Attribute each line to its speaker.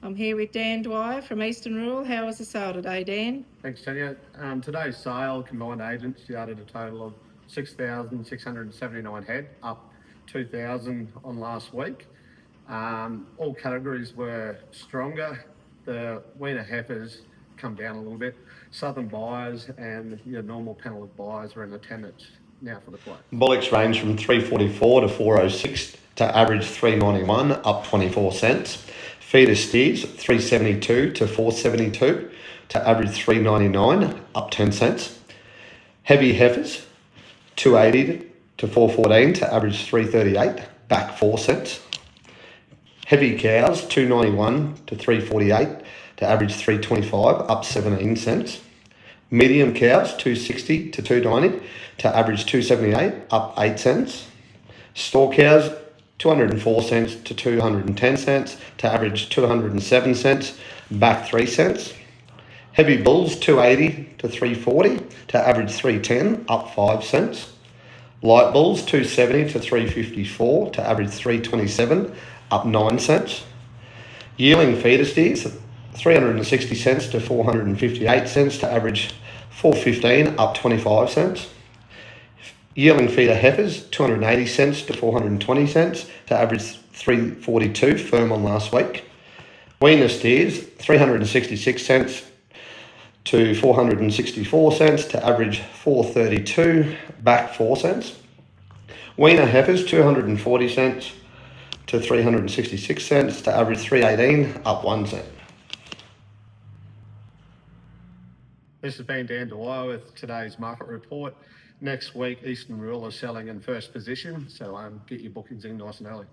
Speaker 1: I'm here with Dan Dwyer from Eastern Rural. How was the sale today, Dan?
Speaker 2: Thanks, Tanya. Today's sale, combined agents yarded a total of 6,679 head, up 2,000 on last week. All categories were stronger. The weaner heifers come down a little bit. Southern buyers and your normal panel of buyers were in attendance now for the quote.
Speaker 3: Bullocks range from 344 to 406 to average 391, up 24 cents. Feeder steers 372 to 472 to average 399, up 10 cents. Heavy heifers 280 to 414 to average 338, back 4 cents. Heavy cows 291 to 348 to average 325, up 17 cents. Medium cows 260 to 290 to average 278, up 8 cents. Store cows 204 cents to 210 cents to average 207 cents, back 3 cents. Heavy bulls 280 to 340 to average 310, up 5 cents. Light bulls 270 to 354 to average 327, up 9 cents. Yearling feeder steers 360 cents to 458 cents to average 415, up 25 cents. Yearling feeder heifers 280 cents to 420 cents to average 342, firm on last week. Weaner steers 366 cents to 464 cents to average 432, back 4 cents. Weaner heifers 240 cents to 366 cents to average 318, up 1 cent.
Speaker 2: This has been Dan Dwyer with today's market report. Next week, Eastern Rural is selling in first position, so get your bookings in nice and early.